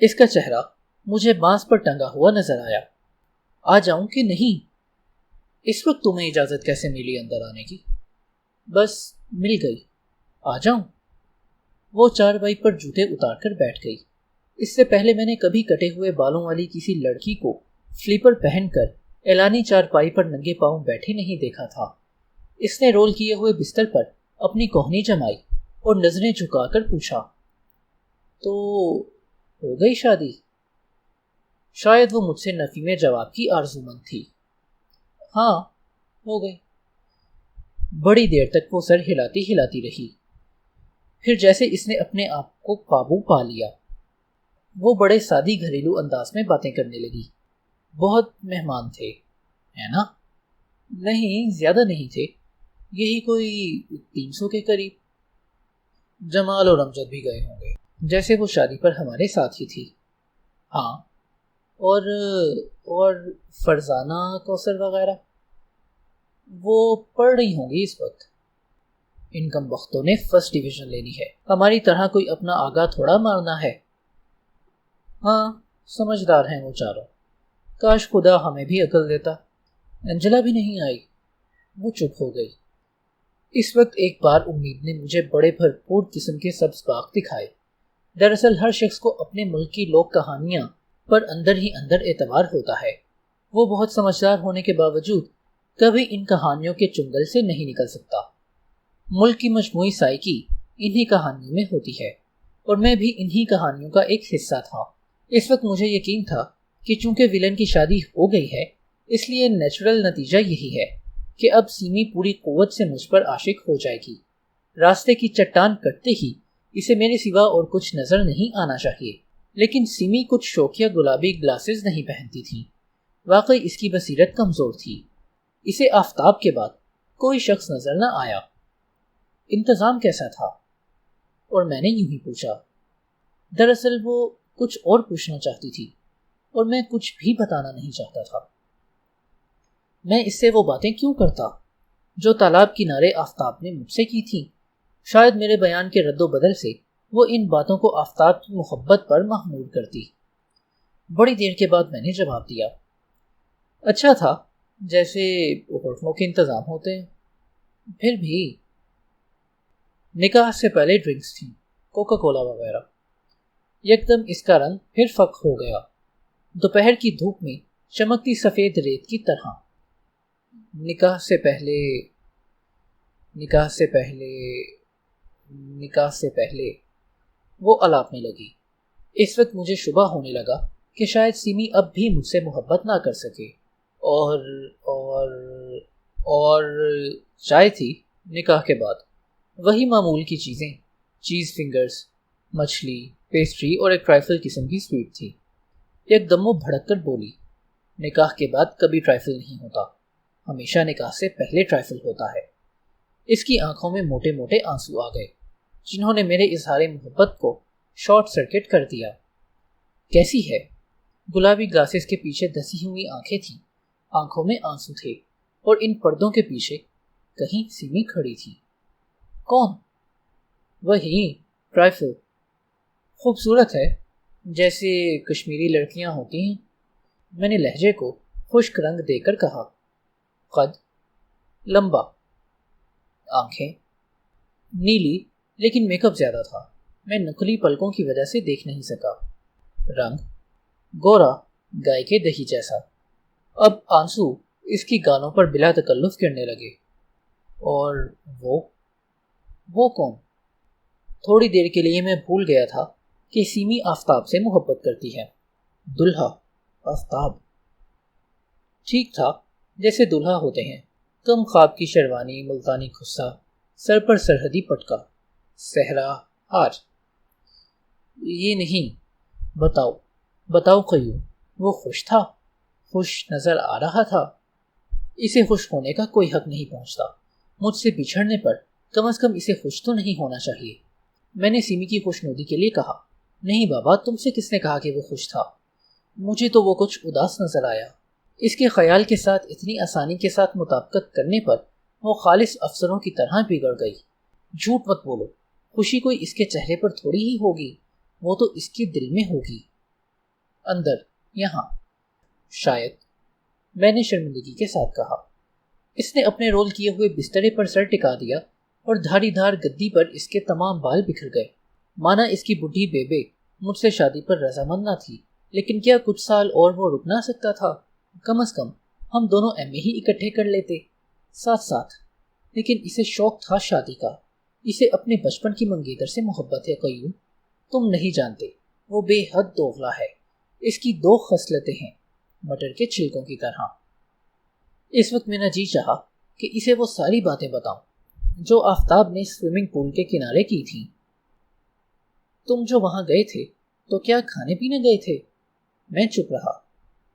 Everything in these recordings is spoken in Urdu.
اس کا چہرہ مجھے بانس پر ٹنگا ہوا نظر آیا۔ آ جاؤں کہ نہیں؟ اس وقت تمہیں اجازت کیسے ملی اندر آنے کی؟ بس مل گئی، آ جاؤں؟ وہ چارپائی پر جوتے اتار کر بیٹھ گئی۔ اس سے پہلے میں نے کبھی کٹے ہوئے بالوں والی کسی لڑکی کو فلیپر پہن کر اعلانی چارپائی پر ننگے پاؤں بیٹھے نہیں دیکھا تھا۔ اس نے رول کیے ہوئے بستر پر اپنی کوہنی جمائی اور نظریں جھکا کر پوچھا، تو ہو گئی شادی؟ شاید وہ مجھ سے نفی میں جواب کی آرزومند تھی۔ ہاں، ہو گئی۔ بڑی دیر تک وہ سر ہلاتی ہلاتی رہی، پھر جیسے اس نے اپنے آپ کو قابو پا لیا، وہ بڑے سادی گھریلو انداز میں باتیں کرنے لگی۔ بہت مہمان تھے، ہے نا؟ نہیں، زیادہ نہیں تھے، یہی کوئی 300 کے قریب۔ جمال اور امجد بھی گئے ہوں گے، جیسے وہ شادی پر ہمارے ساتھ ہی تھی۔ ہاں، اور فرزانہ، کوثر وغیرہ وہ پڑھ رہی ہوں گی اس وقت۔ ان کم بختوں نے فرسٹ ڈویژن لینی ہے، ہماری طرح کوئی اپنا آگا تھوڑا مارنا ہے۔ ہاں، سمجھدار ہیں وہ چاروں، کاش خدا ہمیں بھی عقل دیتا۔ انجلا بھی نہیں آئی، وہ چپ ہو گئی۔ اس وقت ایک بار امید نے مجھے بڑے بھرپور قسم کے سبز باغ دکھائے۔ دراصل ہر شخص کو اپنے ملک کی لوک کہانیاں پر اندر ہی اندر اعتبار ہوتا ہے۔ وہ بہت سمجھدار ہونے کے باوجود کبھی ان کہانیوں کے چنگل سے نہیں نکل سکتا۔ ملک کی مجموعی سائیکی انہی کہانیوں میں ہوتی ہے، اور میں بھی انہی کہانیوں کا ایک حصہ تھا۔ اس وقت مجھے یقین تھا کہ چونکہ ولن کی شادی ہو گئی ہے، اس لیے نیچرل نتیجہ یہی ہے کہ اب سیمی پوری قوت سے مجھ پر عاشق ہو جائے گی۔ راستے کی چٹان کٹتے ہی اسے میرے سوا اور کچھ نظر نہیں آنا چاہیے، لیکن سیمی کچھ شوکیا گلابی گلاسز نہیں پہنتی تھی۔ واقعی اس کی بصیرت کمزور تھی۔ اسے آفتاب کے بعد کوئی شخص نظر نہ آیا۔ انتظام کیسا تھا؟ اور میں نے یوں ہی پوچھا۔ دراصل وہ کچھ اور پوچھنا چاہتی تھی، اور میں کچھ بھی بتانا نہیں چاہتا تھا۔ میں اس سے وہ باتیں کیوں کرتا جو تالاب کنارے آفتاب نے مجھ سے کی تھی؟ شاید میرے بیان کے رد و بدل سے وہ ان باتوں کو آفتاب کی محبت پر محمول کرتی۔ بڑی دیر کے بعد میں نے جواب دیا، اچھا تھا، جیسے ہوٹلوں کے انتظام ہوتے ہیں۔ پھر بھی نکاح سے پہلے ڈرنکس تھیں، کوکا کولا وغیرہ۔ یکدم اس کا رنگ پھر فک ہو گیا، دوپہر کی دھوپ میں چمکتی سفید ریت کی طرح۔ نکاح سے پہلے وہ الاپنے لگی۔ اس وقت مجھے شبہ ہونے لگا کہ شاید سیمی اب بھی مجھ سے محبت نہ کر سکے۔ اور چائے تھی نکاح کے بعد، وہی معمول کی چیزیں، چیز فنگرز، مچھلی، پیسٹری اور ایک ٹرائفل قسم کی سویٹ تھی۔ ایک دم وہ بھڑک کر بولی، نکاح کے بعد کبھی ٹرائفل نہیں ہوتا، ہمیشہ نکاح سے پہلے ٹرائفل ہوتا ہے۔ اس کی آنکھوں میں موٹے موٹے آنسو آ گئے، جنہوں نے میرے اظہار محبت کو شارٹ سرکٹ کر دیا۔ کیسی ہے؟ گلابی گلاسز کے پیچھے دسی ہوئی آنکھیں تھیں، آنکھوں میں آنسو تھے، اور ان پردوں کے پیچھے کہیں سیمی کھڑی تھی۔ کون؟ وہی ٹرائفل۔ خوبصورت ہے، جیسے کشمیری لڑکیاں ہوتی ہیں۔ میں نے لہجے کو خشک رنگ دے کر کہا۔ قد لمبا، آنکھیں نیلی، لیکن میک اپ زیادہ تھا، میں نقلی پلکوں کی وجہ سے دیکھ نہیں سکا۔ رنگ گورا، گائے کے دہی جیسا۔ اب آنسو اس کی گالوں پر بلا تکلف گرنے لگے۔ اور وہ کون؟ تھوڑی دیر کے لیے میں بھول گیا تھا کہ سیمی آفتاب سے محبت کرتی ہے۔ دلہا آفتاب، ٹھیک تھا جیسے دلہا ہوتے ہیں، کم خواب کی شیروانی، ملتانی خصہ، سر پر سرحدی پٹکا، صحرا ہار۔ یہ نہیں، بتاؤ قیوم، وہ خوش تھا؟ خوش نظر آ رہا تھا؟ اسے خوش ہونے کا کوئی حق نہیں پہنچتا۔ مجھ سے بچھڑنے پر کم از کم اسے خوش تو نہیں ہونا چاہیے۔ میں نے سیمی کی خوشنودی کے لیے کہا، نہیں بابا، تم سے کس نے کہا کہ وہ خوش تھا؟ مجھے تو وہ کچھ اداس نظر آیا۔ اس کے خیال کے ساتھ اتنی آسانی کے ساتھ مطابقت کرنے پر وہ خالص افسروں کی طرح بگڑ گئی۔ جھوٹ مت بولو، خوشی کوئی اس کے چہرے پر تھوڑی ہی ہوگی، وہ تو اس کے دل میں ہوگی۔ اندر، یہاں۔ شاید، میں نے شرمندگی کے ساتھ کہا۔ اس نے اپنے رول کیے ہوئے بسترے پر سر ٹکا دیا اور دھاری دھار گدی پر اس کے تمام بال بکھر گئے، مانا اس کی بڈھی بیبے مجھ سے شادی پر رضامند نہ تھی۔ لیکن کیا کچھ سال اور وہ رک نہ سکتا تھا؟ کم از کم ہم دونوں ایم اے ہی اکٹھے کر لیتے، ساتھ ساتھ۔ لیکن اسے شوق تھا شادی کا، اسے اپنے بچپن کی منگیتر سے محبت ہے قیوم۔ تم نہیں جانتے، وہ بے حد دوغلا ہے۔ اس کی دو خصلتیں ہیں، مٹر کے چھلکوں کی طرح۔ اس وقت میرا جی چاہا کہ اسے وہ ساری باتیں بتاؤں جو آفتاب نے سوئمنگ پول کے کنارے کی تھیں۔ تم جو وہاں گئے تھے تو کیا کھانے پینے گئے تھے؟ میں چپ رہا۔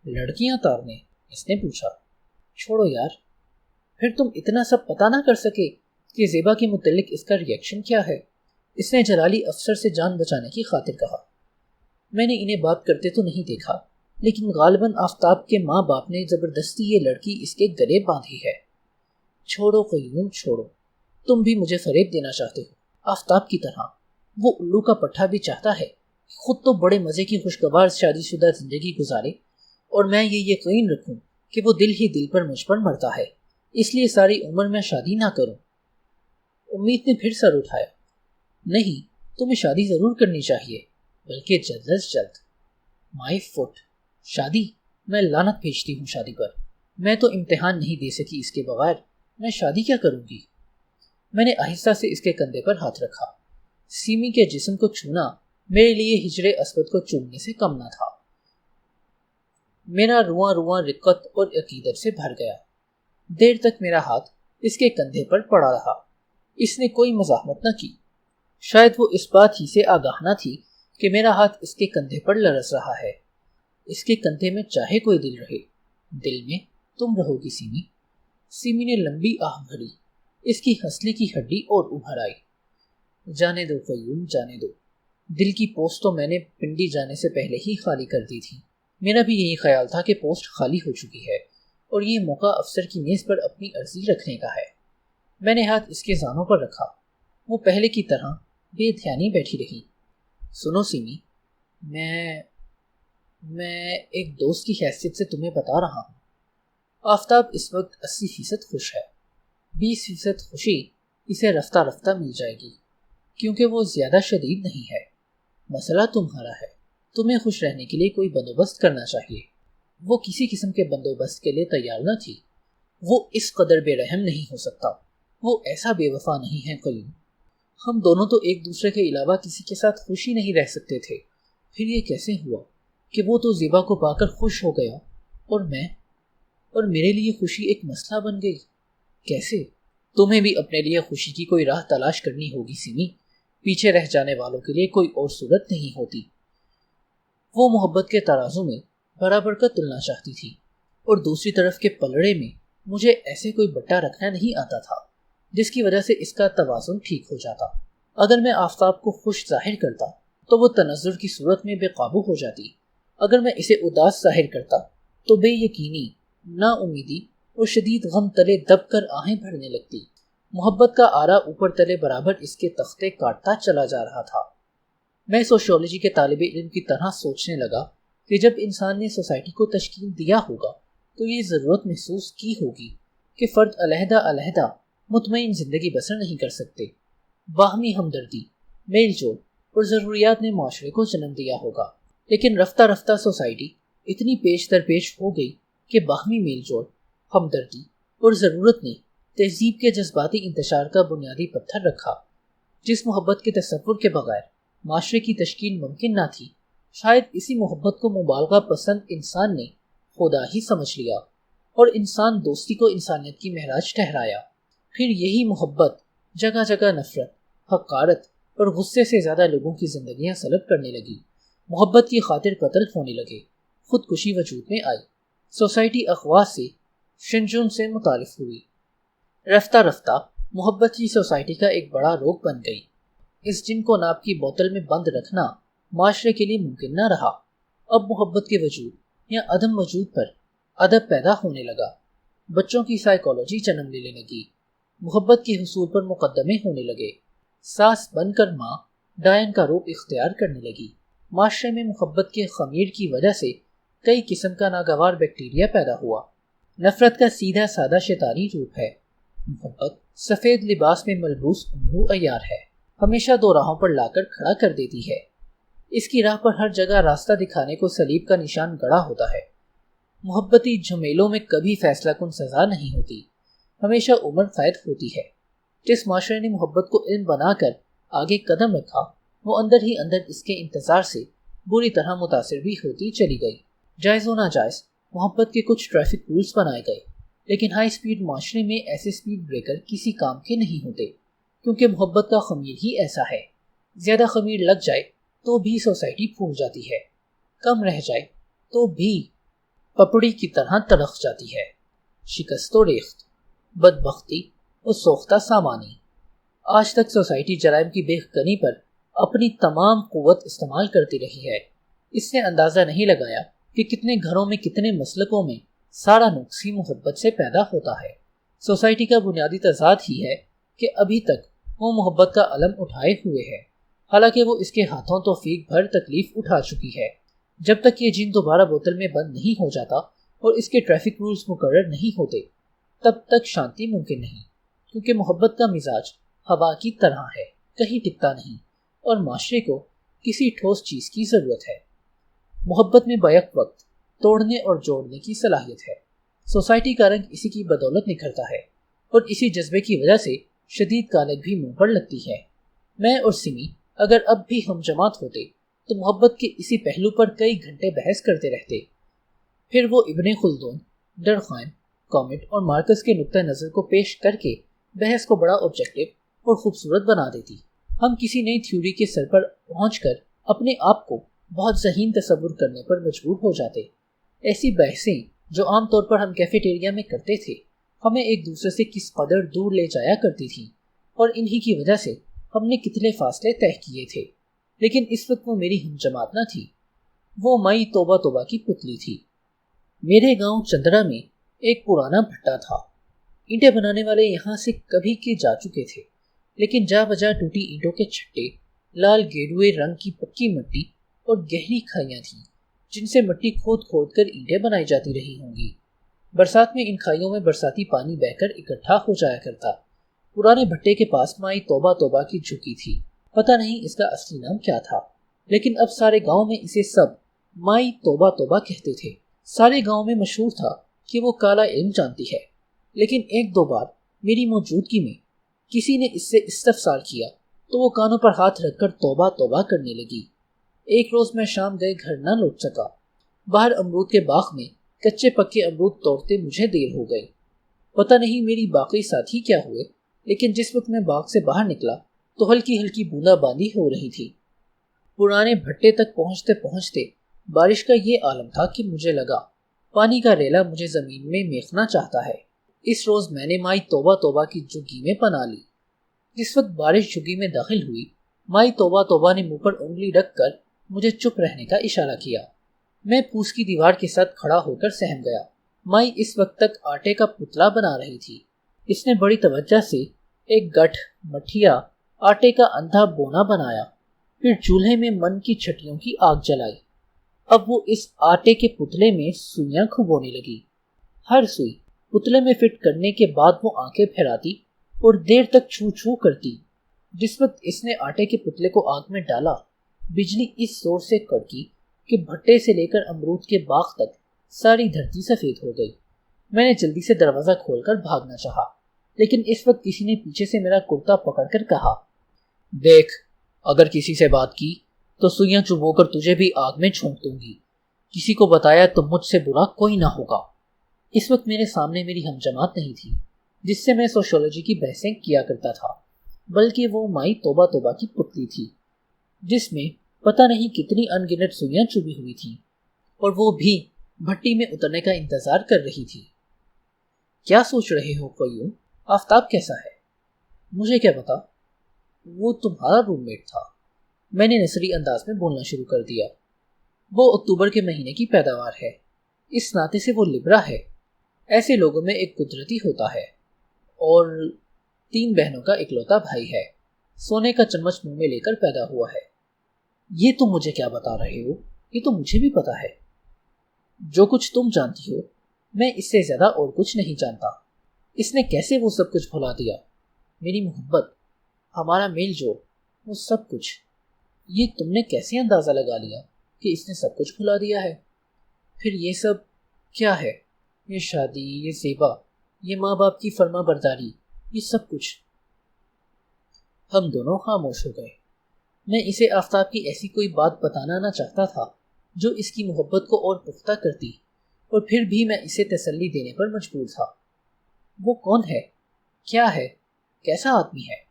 لڑکیاں تارنے؟ اس نے پوچھا۔ چھوڑو یار، پھر تم اتنا سب پتا نہ کر سکے کہ زیبا کے متعلق اس کا ریئیکشن کیا ہے؟ اس نے جلالی افسر سے جان بچانے کی خاطر کہا۔ میں نے انہیں بات کرتے تو نہیں دیکھا، لیکن غالباً آفتاب کے ماں باپ نے زبردستی یہ لڑکی اس کے گلے باندھی ہے۔ چھوڑو قیوم، چھوڑو، تم بھی مجھے فریب دینا چاہتے ہو آفتاب کی طرح۔ وہ الو کا پٹھا بھی چاہتا ہے کہ خود تو بڑے مزے کی خوشگوار شادی شدہ زندگی گزارے اور میں یہ یقین رکھوں کہ وہ دل ہی دل پر مجھ پر مرتا ہے، اس لیے ساری عمر میں شادی نہ کروں۔ امید نے پھر سر اٹھایا۔ نہیں، تمہیں شادی ضرور کرنی چاہیے، بلکہ جلد از جلد۔ مائی فٹ، شادی؟ میں لعنت بھیجتی ہوں شادی پر۔ میں تو امتحان نہیں دے سکی اس کے بغیر، میں شادی کیا کروں گی؟ میں نے آہستہ سے اس کے کندھے پر ہاتھ رکھا۔ سیمی کے جسم کو چھونا میرے لیے ہجر اسود کو چومنے سے کم نہ تھا۔ میرا رواں رواں رقت اور عقیدت سے بھر گیا۔ دیر تک میرا ہاتھ اس کے کندھے پر پڑا رہا۔ اس نے کوئی مزاحمت نہ کی۔ شاید وہ اس بات ہی سے آگاہ نہ تھی کہ میرا ہاتھ اس کے کندھے پر لرز رہا ہے۔ اس کے کندھے میں چاہے کوئی دل رہے، دل میں تم رہو گی سیمی۔ سیمی نے لمبی آہ بھری۔ اس کی ہنسلی کی ہڈی اور ابھر آئی۔ جانے دو قیوم، جانے دو۔ دل کی پوسٹ تو میں نے پنڈی جانے سے پہلے ہی خالی کر دی تھی۔ میرا بھی یہی خیال تھا کہ پوسٹ خالی ہو چکی ہے اور یہ موقع افسر کی میز پر اپنی عرضی رکھنے کا ہے۔ میں نے ہاتھ اس کے زانوں پر رکھا۔ وہ پہلے کی طرح بے دھیانی بیٹھی رہی۔ سنو سیمی، میں ایک دوست کی حیثیت سے تمہیں بتا رہا ہوں۔ آفتاب اس وقت 80% خوش ہے۔ 20% خوشی اسے رفتہ رفتہ مل جائے گی، کیونکہ وہ زیادہ شدید نہیں ہے۔ مسئلہ تمہارا ہے، تمہیں خوش رہنے کے لیے کوئی بندوبست کرنا چاہیے۔ وہ کسی قسم کے بندوبست کے لیے تیار نہ تھی۔ وہ اس قدر بے رحم نہیں ہو سکتا، وہ ایسا بے وفا نہیں ہے قیوم۔ ہم دونوں تو ایک دوسرے کے علاوہ کسی کے ساتھ خوشی نہیں رہ سکتے تھے، پھر یہ کیسے ہوا کہ وہ تو زیبا کو پا کر خوش ہو گیا اور میرے لیے خوشی ایک مسئلہ بن گئی؟ کیسے؟ تمہیں بھی اپنے لیے خوشی کی کوئی راہ تلاش کرنی ہوگی سیمی، پیچھے رہ جانے والوں کے لیے کوئی اور صورت نہیں ہوتی۔ وہ محبت کے ترازو میں برابر کا تلنا چاہتی تھی، اور دوسری طرف کے پلڑے میں مجھے ایسے کوئی بٹا رکھنا نہیں آتا تھا جس کی وجہ سے اس کا توازن ٹھیک ہو جاتا۔ اگر میں آفتاب کو خوش ظاہر کرتا تو وہ تنزل کی صورت میں بے قابو ہو جاتی۔ اگر میں اسے اداس ظاہر کرتا تو بے یقینی، نا امیدی اور شدید غم تلے دب کر آہیں بھرنے لگتی۔ محبت کا آرا اوپر تلے برابر اس کے تختے کاٹتا چلا جا رہا تھا۔ میں سوشیولوجی کے طالب علم کی طرح سوچنے لگا کہ جب انسان نے سوسائٹی کو تشکیل دیا ہوگا تو یہ ضرورت محسوس کی ہوگی کہ فرد علیحدہ علیحدہ مطمئن زندگی بسر نہیں کر سکتے۔ باہمی ہمدردی، میل جول اور ضروریات نے معاشرے کو جنم دیا ہوگا، لیکن رفتہ رفتہ سوسائٹی اتنی پیش در پیش ہو گئی کہ باہمی میل جول، ہمدردی اور ضرورت نے تہذیب کے جذباتی انتشار کا بنیادی پتھر رکھا۔ جس محبت کے تصور کے بغیر معاشرے کی تشکیل ممکن نہ تھی، شاید اسی محبت کو مبالغہ پسند انسان نے خدا ہی سمجھ لیا اور انسان دوستی کو انسانیت کی معراج ٹھہرایا۔ پھر یہی محبت جگہ جگہ نفرت، حقارت اور غصے سے زیادہ لوگوں کی زندگیاں سلب کرنے لگی۔ محبت کی خاطر قتل ہونے لگے، خودکشی وجود میں آئی، سوسائٹی اغوا سے، شنجون سے متعارف ہوئی۔ رفتہ رفتہ محبت کی سوسائٹی کا ایک بڑا روگ بن گئی۔ اس جن کو ناب کی بوتل میں بند رکھنا معاشرے کے لیے ممکن نہ رہا۔ اب محبت کے وجود یا عدم وجود پر ادب پیدا ہونے لگا، بچوں کی سائیکالوجی جنم لینے لگی، محبت کے حصول پر مقدمے ہونے لگے، ساس بن کر ماں ڈائن کا روپ اختیار کرنے لگی۔ معاشرے میں محبت کے خمیر کی وجہ سے کئی قسم کا ناگوار بیکٹیریا پیدا ہوا۔ نفرت کا سیدھا سادہ شیطانی روپ ہے۔ محبت سفید لباس میں ملبوس امرو عیار ہے، ہمیشہ دو راہوں پر لا کر کھڑا کر دیتی ہے۔ اس کی راہ پر ہر جگہ راستہ دکھانے کو صلیب کا نشان گڑا ہوتا ہے۔ محبتی جھمیلوں میں کبھی فیصلہ کن سزا نہیں ہوتی، ہمیشہ عمر قید ہوتی ہے۔ جس معاشرے نے محبت کو علم بنا کر آگے قدم رکھا، وہ اندر ہی اندر اس کے انتظار سے بری طرح متاثر بھی ہوتی چلی گئی۔ جائز و ناجائز محبت کے کچھ ٹریفک رولز بنائے گئے، لیکن ہائی سپیڈ معاشرے میں ایسے سپیڈ بریکر کسی کام کے نہیں ہوتے، کیونکہ محبت کا خمیر ہی ایسا ہے۔ زیادہ خمیر لگ جائے تو بھی سوسائٹی پھوٹ جاتی ہے، کم رہ جائے تو بھی پپڑی کی طرح تلخ جاتی ہے۔ شکست و ریخت، بدبختی اور سوختہ سامانی۔ آج تک سوسائٹی جرائم کی بے کنی پر اپنی تمام قوت استعمال کرتی رہی ہے۔ اس نے اندازہ نہیں لگایا کہ کتنے گھروں میں، کتنے مسلکوں میں سارا نقص ہی محبت سے پیدا ہوتا ہے۔ سوسائٹی کا بنیادی تضاد ہی ہے کہ ابھی تک وہ محبت کا علم اٹھائے ہوئے ہے، حالانکہ وہ اس کے ہاتھوں توفیق بھر تکلیف اٹھا چکی ہے۔ جب تک یہ جن دوبارہ بوتل میں بند نہیں ہو جاتا اور اس کے ٹریفک رولز مقرر نہیں ہوتے، تب تک شانتی ممکن نہیں، کیونکہ محبت کا مزاج ہوا کی طرح ہے، کہیں ٹکتا نہیں، اور معاشرے کو کسی ٹھوس چیز کی ضرورت ہے۔ محبت میں بیک وقت توڑنے اور جوڑنے کی صلاحیت ہے۔ سوسائٹی کا رنگ اسی کی بدولت نکھرتا ہے، اور اسی جذبے کی وجہ سے شدید کالک بھی منہ پر لگتی ہے۔ میں اور سمی اگر اب بھی ہم جماعت ہوتے تو محبت کے اسی پہلو پر کئی گھنٹے بحث کرتے رہتے۔ پھر وہ ابن خلدون، ڈرخائم، کامٹ اور مارکس کے نقطہ نظر کو پیش کر کے بحث کو بڑا آبجیکٹو اور خوبصورت بنا دیتی۔ ہم کسی نئی تھیوری کے سر پر پہنچ کر اپنے آپ کو بہت ذہین تصور کرنے پر مجبور ہو جاتے۔ ایسی بحثیں جو عام طور پر ہم کیفیٹیریا میں کرتے تھے، ہمیں ایک دوسرے سے کس قدر دور لے جایا کرتی تھیں، اور انہی کی وجہ سے ہم نے کتنے فاصلے طے کیے تھے۔ لیکن اس وقت وہ میری ہم جماعت نہ تھی، وہ مائی توبہ توبہ کی پتلی تھی۔ میرے گاؤں چندرا میں ایک پرانا بھٹا تھا۔ اینٹیں بنانے والے یہاں سے کبھی کے جا چکے تھے، لیکن جا بجا ٹوٹی اینٹوں کے چھٹے، لال گیروئے رنگ کی پکی مٹی اور گہری کھائیاں تھیں جن سے مٹی کھود کھود کر اینٹیں بنائی جاتی رہی ہوں گی۔ برسات میں ان کھائیوں میں برساتی پانی بہہ کر اکٹھا ہو جایا کرتا۔ پرانے بھٹے کے پاس مائی توبہ توبہ کی جھکی تھی، پتہ نہیں اس کا اصلی نام کیا تھا، لیکن اب سارے گاؤں میں اسے سب مائی توبہ توبہ کہتے تھے۔ سارے گاؤں میں مشہور تھا کہ وہ کالا علم جانتی ہے، لیکن ایک دو بار میری موجودگی میں کسی نے اس سے استفسار کیا تو وہ کانوں پر ہاتھ رکھ کر توبہ توبہ کرنے لگی۔ ایک روز میں شام گئے گھر نہ لوٹ سکا۔ باہر امرود کے باغ میں کچے پکے امرود توڑتے مجھے دیر ہو گئی۔ پتہ نہیں میری باقی ساتھی کیا ہوئے، لیکن جس وقت میں باغ سے باہر نکلا تو ہلکی ہلکی بوندا باندی ہو رہی تھی۔ پرانے بھٹے تک پہنچتے پہنچتے بارش کا یہ عالم تھا کہ مجھے لگا پانی کا ریلا مجھے زمین میں میخنا چاہتا ہے۔ اس روز میں نے مائی توبہ توبہ کی جھگی میں پناہ لی۔ جس وقت بارش جھگی میں داخل ہوئی، مائی توبہ توبہ نے منہ پر انگلی رکھ کر مجھے چپ رہنے کا اشارہ کیا۔ میں پھوس کی دیوار کے ساتھ کھڑا ہو کر سہم گیا۔ مائی اس وقت تک آٹے کا پتلا بنا رہی تھی۔ اس نے بڑی توجہ سے ایک گٹھ مٹھیا آٹے کا اندھا بونا بنایا، پھر چولہے میں من کی چھٹیوں کی آگ جلائی۔ اب وہ اس آٹے کے پتلے میں سوئیاں کھبونے لگی۔ ہر سوئی پتلے میں فٹ کرنے کے بعد وہ آنکھیں پھیراتی اور دیر تک چھو چھو کرتی۔ جس وقت اس نے آٹے کے پتلے کو آگ میں ڈالا، بجلی اس زور سے کڑکی کہ بھٹے سے لے کر امرود کے باغ تک ساری دھرتی سفید ہو گئی۔ میں نے جلدی سے دروازہ کھول کر بھاگنا چاہا، لیکن اس وقت کسی نے پیچھے سے میرا کرتا پکڑ کر کہا، دیکھ، اگر کسی سے بات کی تو سوئیاں چبو کر تجھے بھی آگ میں جھونک دوں گی۔ کسی کو بتایا تو مجھ سے برا کوئی نہ ہوگا۔ اس وقت میرے سامنے میری ہم جماعت نہیں تھی جس سے میں سوشیولوجی کی بحثیں کیا کرتا تھا، بلکہ وہ مائی توبہ توبہ کی پتلی تھی جس میں پتہ نہیں کتنی ان گنت سوئیاں چبھی ہوئی تھیں، اور وہ بھی بھٹی میں اترنے کا انتظار کر رہی تھی۔ کیا سوچ رہے ہو قیوم؟ آفتاب کیسا ہے؟ مجھے کیا پتا، وہ تمہارا روم میٹ تھا۔ میں نے نثری انداز میں بولنا شروع کر دیا۔ وہ اکتوبر کے مہینے کی پیداوار ہے، اس ناطے سے وہ لبرا ہے۔ ایسے لوگوں میں ایک قدرتی ہوتا ہے، اور 3 بہنوں کا اکلوتا بھائی ہے، سونے کا چمچ منہ میں لے کر پیدا ہوا ہے۔ یہ تم مجھے کیا بتا رہے ہو؟ یہ تو مجھے بھی پتا ہے۔ جو کچھ تم جانتی ہو میں اس سے زیادہ اور کچھ نہیں جانتا۔ اس نے کیسے وہ سب کچھ بھلا دیا؟ میری محبت، ہمارا میل جول، وہ سب کچھ۔ یہ تم نے کیسے اندازہ لگا لیا کہ اس نے سب کچھ بھلا دیا ہے؟ پھر یہ سب کیا ہے؟ یہ شادی، یہ زیبا، یہ ماں باپ کی فرما برداری، یہ سب کچھ۔ ہم دونوں خاموش ہو گئے۔ میں اسے آفتاب کی ایسی کوئی بات بتانا نہ چاہتا تھا جو اس کی محبت کو اور پختہ کرتی، اور پھر بھی میں اسے تسلی دینے پر مجبور تھا۔ وہ کون ہے؟ کیا ہے؟ کیسا آدمی ہے؟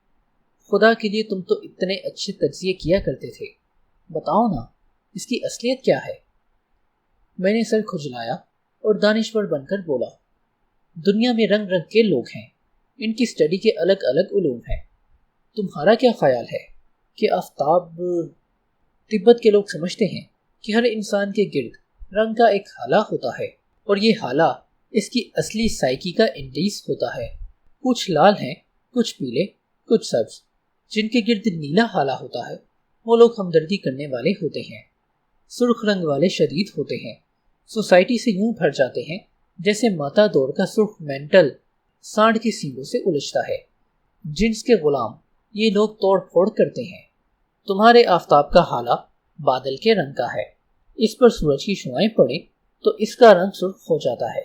خدا کے لیے تم تو اتنے اچھے تجزیے کیا کرتے تھے، بتاؤ نا اس کی اصلیت کیا ہے؟ میں نے سر کھجلایا اور دانشور بن کر بولا، دنیا میں رنگ رنگ کے لوگ ہیں، ان کی سٹڈی کے الگ الگ علوم ہیں۔ تمہارا کیا خیال ہے کہ آفتاب؟ تبت کے لوگ سمجھتے ہیں کہ ہر انسان کے گرد رنگ کا ایک حالہ ہوتا ہے، اور یہ حالہ اس کی اصلی سائیکی کا انڈیس ہوتا ہے۔ کچھ لال ہیں، کچھ پیلے، کچھ سبز۔ جن کے گرد نیلا حالہ ہوتا ہے وہ لوگ ہمدردی کرنے والے ہوتے ہیں، سرخ رنگ والے شدید ہوتے ہیں، سوسائٹی سے یوں بھر جاتے ہیں جیسے ماتا دور کا سرخ مینٹل سانڈ کے سینگوں سے الجھتا ہے۔ جنس کے غلام یہ لوگ توڑ پھوڑ کرتے ہیں۔ تمہارے آفتاب کا حالہ بادل کے رنگ کا ہے، اس پر سورج کی شعائیں پڑے تو اس کا رنگ سرخ ہو جاتا ہے،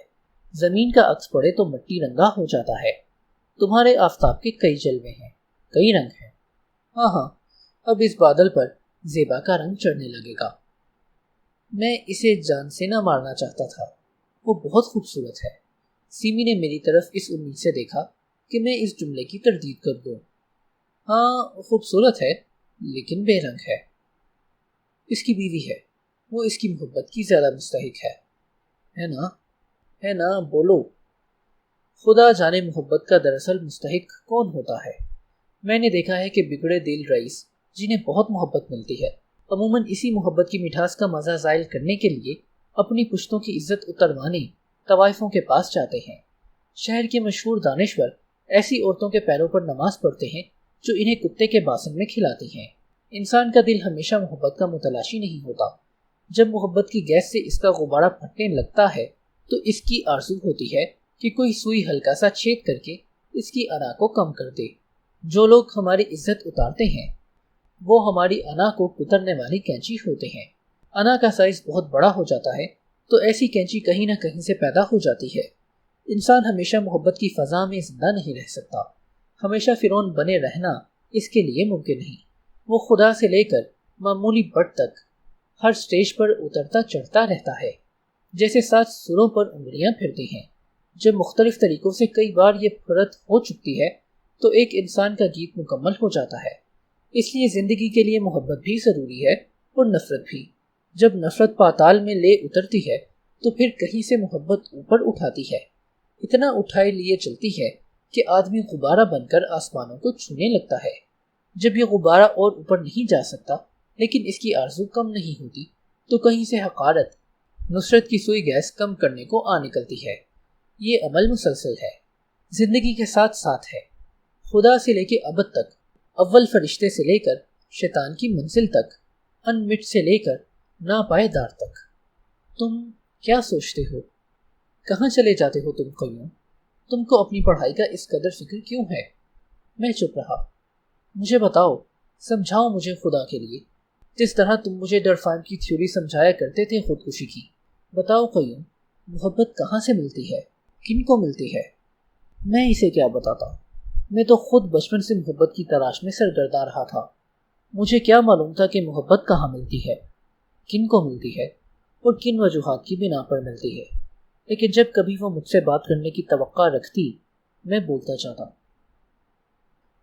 زمین کا عکس پڑے تو مٹی رنگا ہو جاتا ہے۔ تمہارے آفتاب کے کئی جلوے ہیں، کئی رنگ ہیں۔ ہاں، اب اس بادل پر زیبا کا رنگ چڑھنے لگے گا۔ میں اسے جان سے نہ مارنا چاہتا تھا، وہ بہت خوبصورت ہے۔ سیمی نے میری طرف اس امید سے دیکھا کہ میں اس جملے کی تردید کر دوں۔ ہاں خوبصورت ہے، لیکن بے رنگ ہے۔ اس کی بیوی ہے، وہ اس کی محبت کی زیادہ مستحق ہے نا؟ ہے نا؟ بولو۔ خدا جانے محبت کا دراصل مستحق کون ہوتا ہے۔ میں نے دیکھا ہے کہ بگڑے دل رئیس جنہیں بہت محبت ملتی ہے عموماً اسی محبت کی مٹھاس کا مزہ زائل کرنے کے لیے اپنی پشتوں کی عزت اتروانے طوائفوں کے پاس جاتے ہیں۔ شہر کے مشہور دانشور ایسی عورتوں کے پیروں پر نماز پڑھتے ہیں جو انہیں کتے کے باسن میں کھلاتی ہیں۔ انسان کا دل ہمیشہ محبت کا متلاشی نہیں ہوتا۔ جب محبت کی گیس سے اس کا غبارہ پھٹنے لگتا ہے تو اس کی آرزو ہوتی ہے کہ کوئی سوئی ہلکا سا چھید کر کے اس کی انا کو کم کر دے۔ جو لوگ ہماری عزت اتارتے ہیں وہ ہماری انا کو کترنے والی کینچی ہوتے ہیں۔ انا کا سائز بہت بڑا ہو جاتا ہے تو ایسی کینچی کہیں نہ کہیں سے پیدا ہو جاتی ہے۔ انسان ہمیشہ محبت کی فضا میں زندہ نہیں رہ سکتا، ہمیشہ فرعون بنے رہنا اس کے لیے ممکن نہیں۔ وہ خدا سے لے کر معمولی بٹ تک ہر سٹیج پر اترتا چڑھتا رہتا ہے، جیسے 7 سروں پر انگلیاں پھرتی ہیں۔ جب مختلف طریقوں سے کئی بار یہ پھرت ہو چکتی ہے تو ایک انسان کا گیت مکمل ہو جاتا ہے۔ اس لیے زندگی کے لیے محبت بھی ضروری ہے اور نفرت بھی۔ جب نفرت پاتال میں لے اترتی ہے تو پھر کہیں سے محبت اوپر اٹھاتی ہے، اتنا اٹھائے لیے چلتی ہے کہ آدمی غبارہ بن کر آسمانوں کو چھونے لگتا ہے۔ جب یہ غبارہ اور اوپر نہیں جا سکتا لیکن اس کی آرزو کم نہیں ہوتی تو کہیں سے حقارت نصرت کی سوئی گیس کم کرنے کو آ نکلتی ہے۔ یہ عمل مسلسل ہے، زندگی کے ساتھ ساتھ ہے، خدا سے لے کے ابد تک، اول فرشتے سے لے کر شیطان کی منزل تک، ان مٹ سے لے کر ناپائیدار تک۔ تم کیا سوچتے ہو؟ کہاں چلے جاتے ہو تم قیوم؟ تم کو اپنی پڑھائی کا اس قدر فکر کیوں ہے؟ میں چپ رہا۔ مجھے بتاؤ، سمجھاؤ مجھے خدا کے لیے، جس طرح تم مجھے ڈرفائم کی تھیوری سمجھایا کرتے تھے خودکشی کی۔ بتاؤ قیوم، محبت کہاں سے ملتی ہے؟ کن کو ملتی ہے؟ میں اسے کیا بتاتا؟ میں تو خود بچپن سے محبت کی تلاش میں سرگرداں رہا تھا۔ مجھے کیا معلوم تھا کہ محبت کہاں ملتی ہے، کن کو ملتی ہے اور کن وجوہات کی بنا پر ملتی ہے۔ لیکن جب کبھی وہ مجھ سے بات کرنے کی توقع رکھتی میں بولتا جاتا۔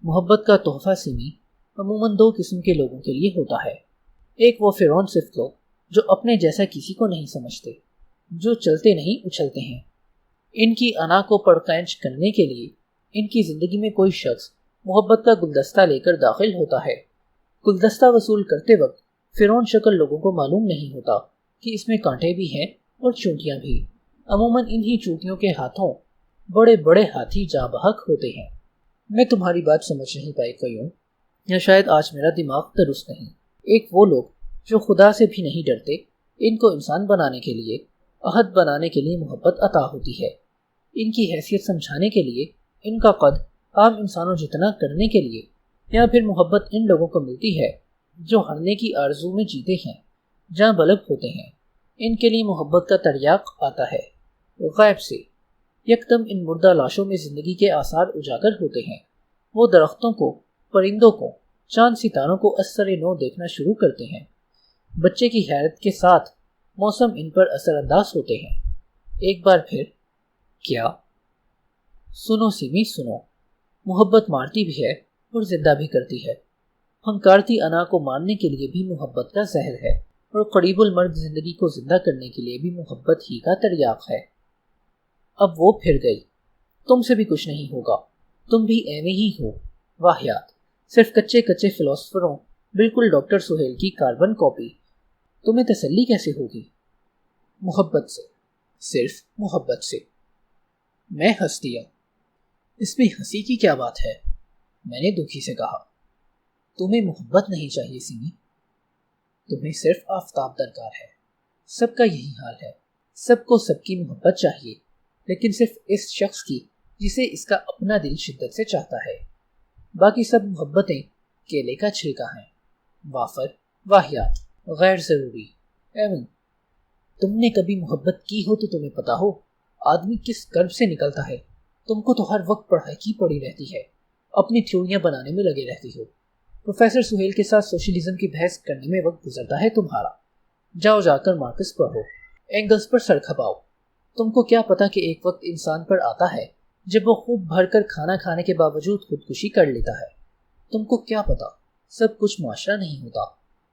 محبت کا تحفہ سیمی عموماً 2 قسم کے لوگوں کے لیے ہوتا ہے۔ ایک وہ فرعون صفت لوگ جو اپنے جیسا کسی کو نہیں سمجھتے، جو چلتے نہیں اچھلتے ہیں۔ ان کی انا کو پرکینچ کرنے کے لیے ان کی زندگی میں کوئی شخص محبت کا گلدستہ لے کر داخل ہوتا ہے۔ گلدستہ وصول کرتے وقت فرعون شکل لوگوں کو معلوم نہیں ہوتا کہ اس میں کانٹے بھی ہیں اور چونٹیاں بھی۔ عموماً انہی چونٹیوں کے ہاتھوں بڑے بڑے ہاتھی جاں بحق ہوتے ہیں۔ میں تمہاری بات سمجھ نہیں پائی قیوم، یا شاید آج میرا دماغ درست نہیں۔ ایک وہ لوگ جو خدا سے بھی نہیں ڈرتے، ان کو انسان بنانے کے لیے، عہد بنانے کے لیے محبت عطا ہوتی ہے۔ ان کی حیثیت سمجھانے کے لیے، ان کا قد عام انسانوں جتنا کرنے کے لیے، یا پھر محبت ان لوگوں کو ملتی ہے جو ہرنے کی آرزو میں جیتے ہیں، جہاں بلب ہوتے ہیں۔ ان کے لیے محبت کا تریاق آتا ہے غیب سے۔ یکدم ان مردہ لاشوں میں زندگی کے آثار اجاگر ہوتے ہیں۔ وہ درختوں کو، پرندوں کو، چاند ستاروں کو اثر نو دیکھنا شروع کرتے ہیں۔ بچے کی حیرت کے ساتھ موسم ان پر اثر انداز ہوتے ہیں۔ ایک بار پھر کیا؟ سنو سیمی، سنو۔ محبت مارتی بھی ہے اور زندہ بھی کرتی ہے۔ ہنکارتی انا کو مارنے کے لیے بھی محبت کا زہر ہے، اور قریب المرگ زندگی کو زندہ کرنے کے لیے بھی محبت ہی کا تریاق ہے۔ اب وہ پھر گئی۔ تم سے بھی کچھ نہیں ہوگا، تم بھی ایویں ہی ہو، واہیات، صرف کچے کچے فلاسفروں، بالکل ڈاکٹر سہیل کی کاربن کاپی۔ تمہیں تسلی کیسے ہوگی؟ محبت سے، صرف محبت سے۔ میں ہنس دیا۔ اس میں ہنسی کی کیا بات ہے؟ میں نے دکھی سے کہا۔ تمہیں محبت نہیں چاہیے سیمی، تمہیں صرف آفتاب درکار ہے۔ سب کا یہی حال ہے، سب کو سب کی محبت چاہیے، لیکن صرف اس شخص کی جسے اس کا اپنا دل شدت سے چاہتا ہے۔ باقی سب محبتیں کیلے کا چھلکا ہیں، وافر، واہیات، غیر ضروری۔ ایون تم نے کبھی محبت کی ہو تو تمہیں پتا ہو آدمی کس کرب سے نکلتا ہے۔ تم کو تو ہر وقت پڑھائی کی پڑی رہتی ہے، اپنی تھیوریاں بنانے میں لگے رہتی ہو۔ پروفیسر سہیل کے ساتھ سوشلزم کی بحث کرنے میں وقت گزرتا ہے تمہارا۔ جاؤ جا کر مارکس پڑھو، اینگلز پر سر کھپاؤ۔ تم کو کیا پتا کہ ایک وقت انسان پر آتا ہے جب وہ خوب بھر کر کھانا کھانے کے باوجود خودکشی کر لیتا ہے۔ تم کو کیا پتا سب کچھ معاشرہ نہیں ہوتا،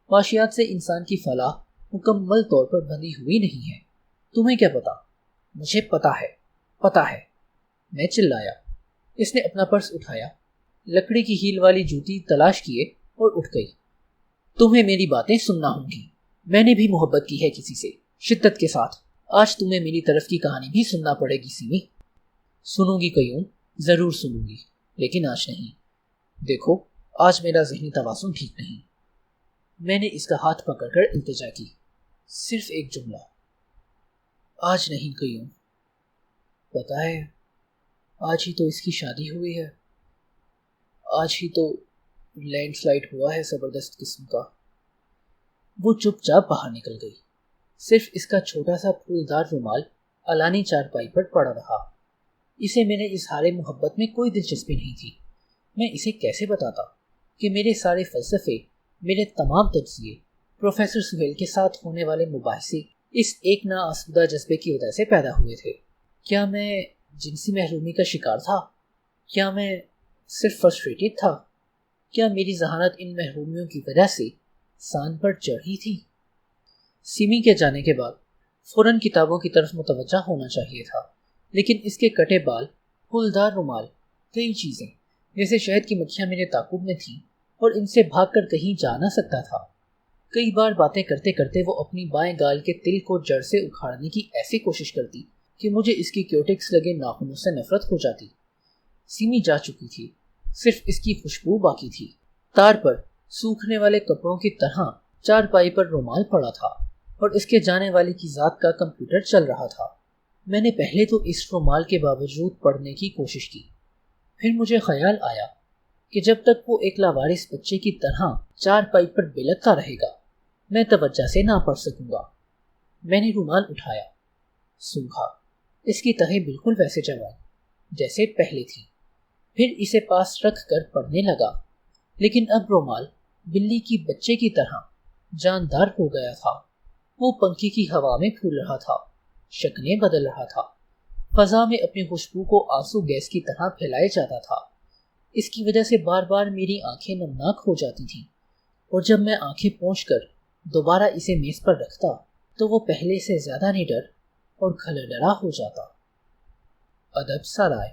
معاشیات سے انسان کی فلاح مکمل طور پر بندھی ہوئی نہیں ہے۔ تمہیں کیا پتا؟ مجھے پتا ہے، پتا ہے، میں چلایا۔ اس نے اپنا پرس اٹھایا، لکڑی کی ہیل والی جوتی تلاش کیے اور اٹھ گئی۔ تمہیں میری باتیں سننا ہوں گی، میں نے بھی محبت کی ہے کسی سے، شدت کے ساتھ۔ آج تمہیں میری طرف کی کہانی بھی سننا پڑے گی سیمی۔ سنوں گی قیوم، ضرور سنوں گی، لیکن آج نہیں۔ دیکھو آج میرا ذہنی توازن ٹھیک نہیں۔ میں نے اس کا ہاتھ پکڑ کر التجا کی۔ صرف ایک جملہ، آج نہیں قیوم۔ پتہ ہے آج ہی تو اس کی شادی ہوئی ہے، آج ہی تو لینڈ سلائڈ ہوا ہے زبردست قسم کا۔ وہ چپ چاپ باہر نکل گئی۔ صرف اس کا چھوٹا سا پھولدار رومال الانی چارپائی پر پڑا رہا۔ اسے میرے اظہار محبت میں کوئی دلچسپی نہیں تھی۔ میں اسے کیسے بتاتا کہ میرے سارے فلسفے، میرے تمام تجزیے، پروفیسر سہیل کے ساتھ ہونے والے مباحثے اس ایک ناآسودہ جذبے کی وجہ سے پیدا ہوئے تھے؟ کیا میں جنسی محرومی کا شکار تھا؟ کیا میں صرف فرسٹریٹڈ تھا؟ کیا میری ذہانت ان محرومیوں کی وجہ سے سان پر چڑھی تھی؟ سیمی کے جانے کے بعد فوراً کتابوں کی طرف متوجہ ہونا چاہیے تھا، لیکن اس کے کٹے بال، پھولدار رومال، کئی چیزیں جیسے شہد کی مکھیاں میرے تعاقب میں تھیں اور ان سے بھاگ کر کہیں جا نہ سکتا تھا۔ کئی بار باتیں کرتے کرتے وہ اپنی بائیں گال کے تل کو جڑ سے اکھاڑنے کی ایسی کوشش کرتی کہ مجھے اس کی کیوٹکس لگے ناخنوں سے نفرت ہو جاتی۔ سیمی جا چکی تھی، صرف اس کی خوشبو باقی تھی۔ تار پر سوکھنے والے کپڑوں کی طرح چارپائی پر رومال پڑا تھا اور اس کے جانے والی کی ذات کا کمپیوٹر چل رہا تھا۔ میں نے پہلے تو اس رومال کے باوجود پڑھنے کی کوشش کی، پھر مجھے خیال آیا کہ جب تک وہ ایک لاوارث بچے کی طرح چارپائی پر بلکتا رہے گا میں توجہ سے نہ پڑھ سکوں گا۔ میں نے رومال اٹھایا، سونگھا، اس کی تہیں بالکل ویسے جوان جیسے پہلے تھی، پھر اسے پاس رکھ کر پڑھنے لگا، لیکن اب رومال بلی کی بچے کی طرح جاندار ہو گیا تھا۔ وہ پنکھے کی ہوا میں پھول رہا تھا، شکلیں بدل رہا تھا، فضا میں اپنی خوشبو کو آنسو گیس کی طرح پھیلائے جاتا تھا۔ اس کی وجہ سے بار بار میری آنکھیں نمناک ہو جاتی تھیں، اور جب میں آنکھیں پوچھ کر دوبارہ اسے میز پر رکھتا تو وہ پہلے سے زیادہ نڈر اور کھلڈرا ہو جاتا۔ ادب سرائے۔